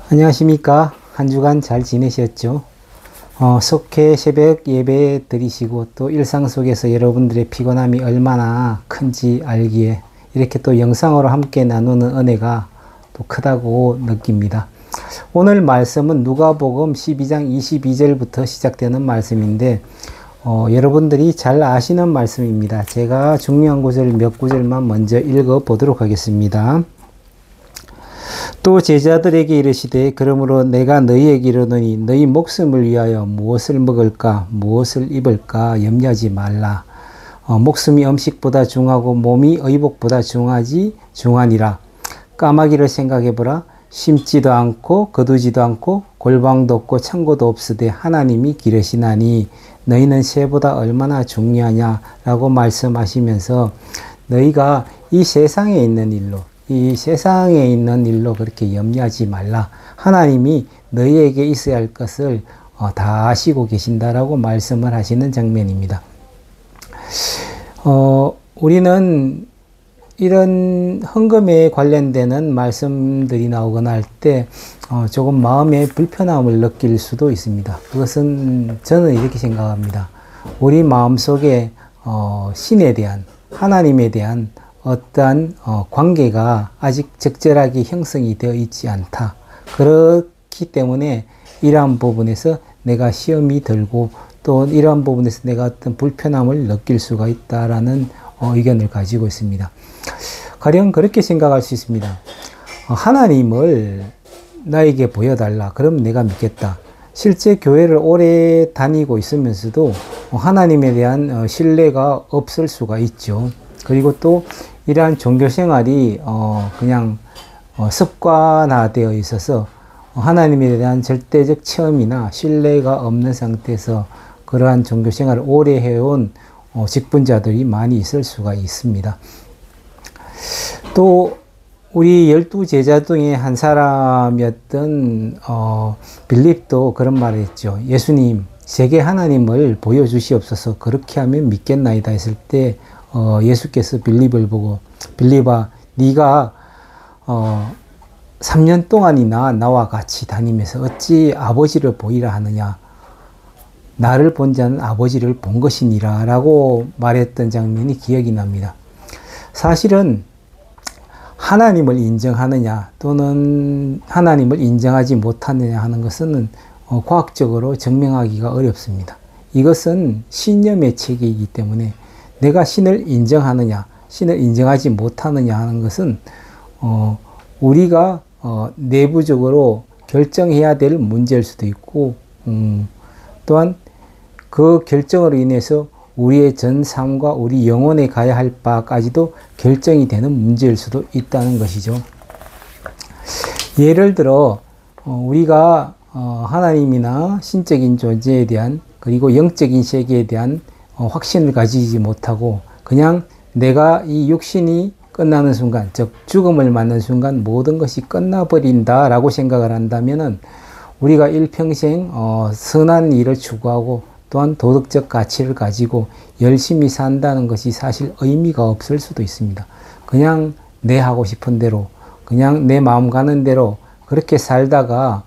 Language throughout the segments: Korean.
안녕하십니까. 한 주간 잘 지내셨죠? 속회 새벽 예배 드리시고 또 일상 속에서 여러분들의 피곤함이 얼마나 큰지 알기에 이렇게 또 영상으로 함께 나누는 은혜가 또 크다고 느낍니다. 오늘 말씀은 누가복음 12장 22절부터 시작되는 말씀인데 여러분들이 잘 아시는 말씀입니다. 제가 중요한 구절 몇 구절만 먼저 읽어 보도록 하겠습니다. 또 제자들에게 이르시되 그러므로 내가 너희에게 이르노니 너희 목숨을 위하여 무엇을 먹을까 무엇을 입을까 염려하지 말라. 목숨이 음식보다 중하고 몸이 의복보다 중하니라. 까마귀를 생각해보라. 심지도 않고 거두지도 않고 골방도 없고 창고도 없으되 하나님이 기르시나니 너희는 새보다 얼마나 중요하냐라고 말씀하시면서 너희가 이 세상에 있는 일로 그렇게 염려하지 말라. 하나님이 너희에게 있어야 할 것을 다 아시고 계신다라고 말씀을 하시는 장면입니다. 우리는 이런 헌금에 관련되는 말씀들이 나오거나 할 때 조금 마음의 불편함을 느낄 수도 있습니다. 그것은 저는 이렇게 생각합니다. 우리 마음속에 신에 대한, 하나님에 대한 어떠한 관계가 아직 적절하게 형성이 되어 있지 않다. 그렇기 때문에 이러한 부분에서 내가 시험이 들고 또 이러한 부분에서 내가 어떤 불편함을 느낄 수가 있다라는 의견을 가지고 있습니다. 가령 그렇게 생각할 수 있습니다. 하나님을 나에게 보여달라. 그럼 내가 믿겠다. 실제 교회를 오래 다니고 있으면서도 하나님에 대한 신뢰가 없을 수가 있죠. 그리고 또 이러한 종교 생활이 그냥 습관화되어 있어서 하나님에 대한 절대적 체험이나 신뢰가 없는 상태에서 그러한 종교 생활을 오래 해온 직분자들이 많이 있을 수가 있습니다. 또 우리 12제자 중에 한 사람이었던 빌립도 그런 말을 했죠. 예수님, 제게 하나님을 보여주시옵소서. 그렇게 하면 믿겠나이다 했을 때 예수께서 빌립을 보고 빌립아, 네가 3년 동안이나 나와 같이 다니면서 어찌 아버지를 보이라 하느냐. 나를 본 자는 아버지를 본 것이니라 라고 말했던 장면이 기억이 납니다. 사실은 하나님을 인정하느냐 또는 하나님을 인정하지 못하느냐 하는 것은 과학적으로 증명하기가 어렵습니다. 이것은 신념의 체계이기 때문에 내가 신을 인정하느냐 신을 인정하지 못하느냐 하는 것은 우리가 내부적으로 결정해야 될 문제일 수도 있고 또한 그 결정으로 인해서 우리의 전 삶과 우리 영혼에 가야 할 바까지도 결정이 되는 문제일 수도 있다는 것이죠. 예를 들어 우리가 하나님이나 신적인 존재에 대한 그리고 영적인 세계에 대한 확신을 가지지 못하고 그냥 내가 이 육신이 끝나는 순간, 즉 죽음을 맞는 순간 모든 것이 끝나버린다라고 생각을 한다면은 우리가 일평생 선한 일을 추구하고 또한 도덕적 가치를 가지고 열심히 산다는 것이 사실 의미가 없을 수도 있습니다. 그냥 내 하고 싶은 대로, 그냥 내 마음 가는 대로 그렇게 살다가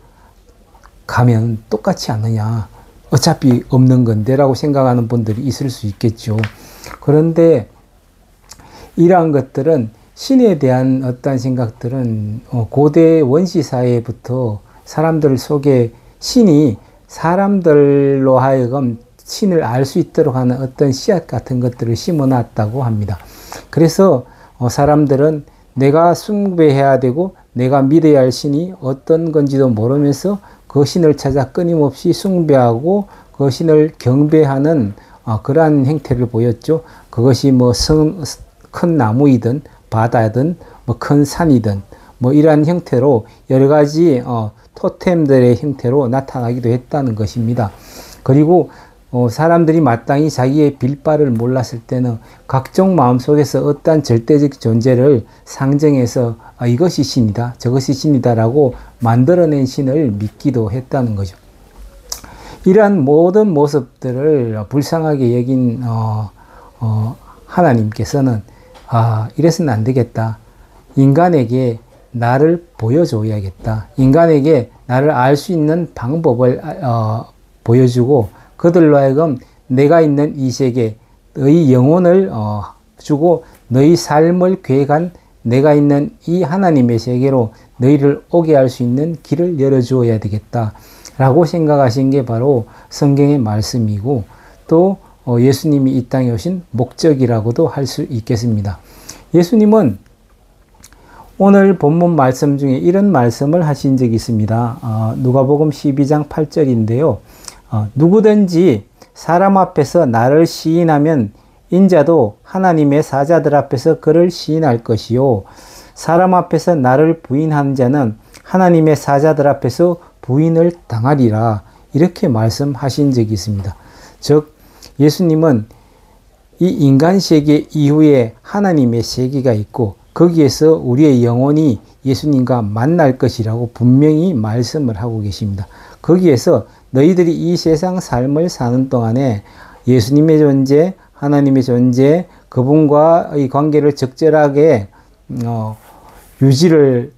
가면 똑같지 않느냐. 어차피 없는 건데 라고 생각하는 분들이 있을 수 있겠죠. 그런데 이러한 것들은 신에 대한 어떠한 생각들은 고대 원시사회부터 사람들 속에 신이 사람들로 하여금 신을 알 수 있도록 하는 어떤 씨앗 같은 것들을 심어놨다고 합니다. 그래서 사람들은 내가 숭배해야 되고 내가 믿어야 할 신이 어떤 건지도 모르면서 그 신을 찾아 끊임없이 숭배하고 그 신을 경배하는 그러한 행태를 보였죠. 그것이 뭐 큰 나무이든 바다든 뭐 큰 산이든 뭐 이러한 형태로 여러 가지 토템들의 형태로 나타나기도 했다는 것입니다. 그리고 사람들이 마땅히 자기의 빌바를 몰랐을 때는 각종 마음속에서 어떠한 절대적 존재를 상정해서 이것이 신이다 저것이 신이다 라고 만들어낸 신을 믿기도 했다는 거죠. 이러한 모든 모습들을 불쌍하게 여긴 하나님께서는 이래서는 안 되겠다. 인간에게 나를 보여줘야겠다. 인간에게 나를 알 수 있는 방법을 보여주고 그들로 하여금 내가 있는 이 세계, 너희 영혼을 주고 너희 삶을 계획한 내가 있는 이 하나님의 세계로 너희를 오게 할 수 있는 길을 열어주어야 되겠다 라고 생각하신 게 바로 성경의 말씀이고 또 예수님이 이 땅에 오신 목적이라고도 할 수 있겠습니다. 예수님은 오늘 본문 말씀 중에 이런 말씀을 하신 적이 있습니다. 누가복음 12장 8절인데요. 누구든지 사람 앞에서 나를 시인하면 인자도 하나님의 사자들 앞에서 그를 시인할 것이요. 사람 앞에서 나를 부인하는 자는 하나님의 사자들 앞에서 부인을 당하리라. 이렇게 말씀하신 적이 있습니다. 즉 예수님은 이 인간 세계 이후에 하나님의 세계가 있고 거기에서 우리의 영혼이 예수님과 만날 것이라고 분명히 말씀을 하고 계십니다. 거기에서 너희들이 이 세상 삶을 사는 동안에 예수님의 존재, 하나님의 존재, 그분과의 관계를 적절하게 유지를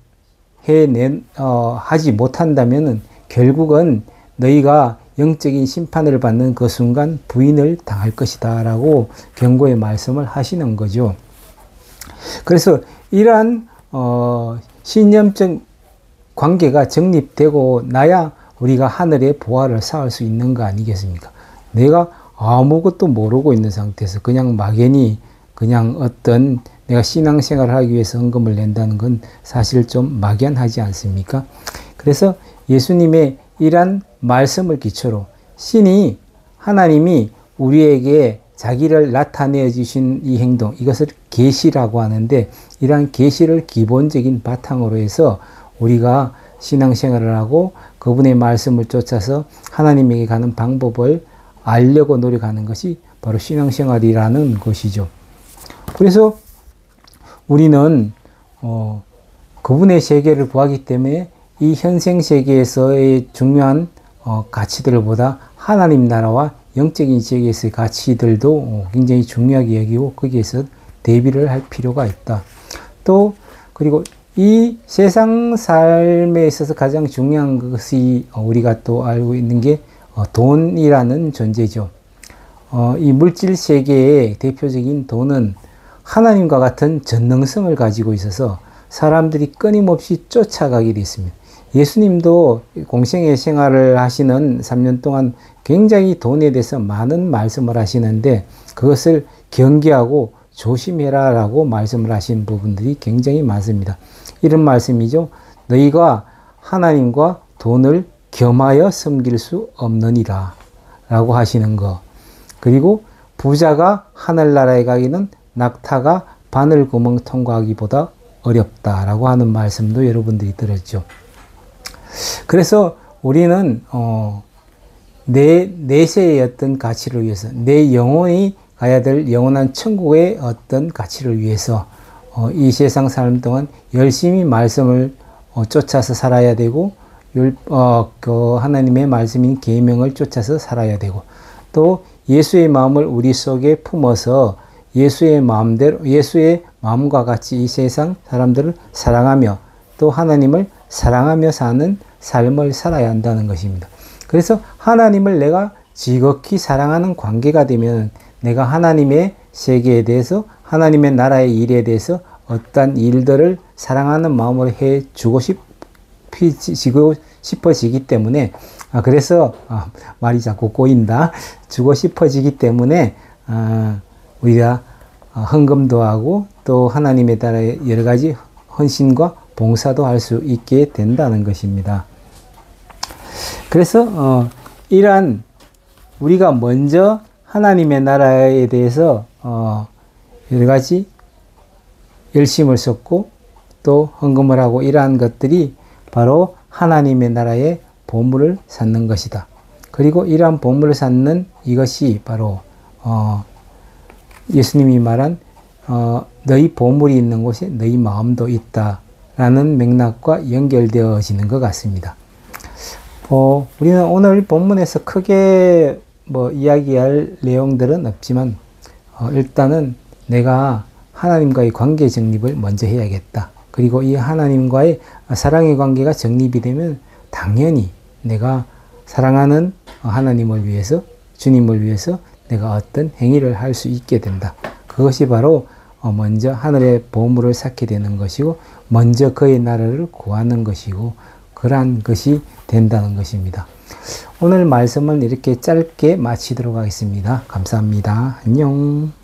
하지 못한다면 결국은 너희가 영적인 심판을 받는 그 순간 부인을 당할 것이다 라고 경고의 말씀을 하시는 거죠. 그래서 이러한 신념적 관계가 정립되고 나야 우리가 하늘의 보화를 쌓을 수 있는 거 아니겠습니까? 내가 아무것도 모르고 있는 상태에서 그냥 막연히 그냥 어떤 내가 신앙생활을 하기 위해서 헌금을 낸다는 건 사실 좀 막연하지 않습니까? 그래서 예수님의 이러한 말씀을 기초로 신이 하나님이 우리에게 자기를 나타내 주신 이 행동, 이것을 계시라고 하는데 이러한 계시를 기본적인 바탕으로 해서 우리가 신앙생활을 하고 그분의 말씀을 쫓아서 하나님에게 가는 방법을 알려고 노력하는 것이 바로 신앙생활이라는 것이죠. 그래서 우리는 그분의 세계를 구하기 때문에 이 현생 세계에서의 중요한 가치들보다 하나님 나라와 영적인 세계에서의 가치들도 굉장히 중요하게 여기고 거기에서 대비를 할 필요가 있다. 또 그리고 이 세상 삶에 있어서 가장 중요한 것이 우리가 또 알고 있는 게 돈이라는 존재죠. 이 물질 세계의 대표적인 돈은 하나님과 같은 전능성을 가지고 있어서 사람들이 끊임없이 쫓아가게 되어 있습니다. 예수님도 공생의 생활을 하시는 3년 동안 굉장히 돈에 대해서 많은 말씀을 하시는데 그것을 경계하고 조심해라 라고 말씀을 하신 부분들이 굉장히 많습니다. 이런 말씀이죠. 너희가 하나님과 돈을 겸하여 섬길 수 없느니라 라고 하시는 거. 그리고 부자가 하늘나라에 가기는 낙타가 바늘구멍 통과하기보다 어렵다라고 하는 말씀도 여러분들이 들었죠. 그래서 우리는 내세의 어떤 가치를 위해서 내 영혼이 가야 될 영원한 천국의 어떤 가치를 위해서 이 세상 삶 동안 열심히 말씀을 쫓아서 살아야 되고 그 하나님의 말씀인 계명을 쫓아서 살아야 되고 또 예수의 마음을 우리 속에 품어서 예수의 마음대로 예수의 마음과 같이 이 세상 사람들을 사랑하며 또 하나님을 사랑하며 사는 삶을 살아야 한다는 것입니다. 그래서 하나님을 내가 지극히 사랑하는 관계가 되면 내가 하나님의 세계에 대해서 하나님의 나라의 일에 대해서 어떤 일들을 사랑하는 마음으로 해주고 싶어지기 때문에 그래서 말이 자꾸 꼬인다. 주고 싶어지기 때문에 우리가 헌금도 하고 또 하나님에 따라 여러 가지 헌신과 봉사도 할 수 있게 된다는 것입니다. 그래서 이러한 우리가 먼저 하나님의 나라에 대해서 여러 가지 열심을 쏟고 또 헌금을 하고 이러한 것들이 바로 하나님의 나라의 보물을 쌓는 것이다. 그리고 이러한 보물을 쌓는 이것이 바로 예수님이 말한 너희 보물이 있는 곳에 너희 마음도 있다라는 맥락과 연결되어지는 것 같습니다. 우리는 오늘 본문에서 크게 이야기할 내용들은 없지만 일단은 내가 하나님과의 관계 정립을 먼저 해야겠다. 그리고 이 하나님과의 사랑의 관계가 정립이 되면 당연히 내가 사랑하는 하나님을 위해서, 주님을 위해서 내가 어떤 행위를 할 수 있게 된다. 그것이 바로 먼저 하늘의 보물을 쌓게 되는 것이고, 먼저 그의 나라를 구하는 것이고, 그러한 것이 된다는 것입니다. 오늘 말씀을 이렇게 짧게 마치도록 하겠습니다. 감사합니다. 안녕.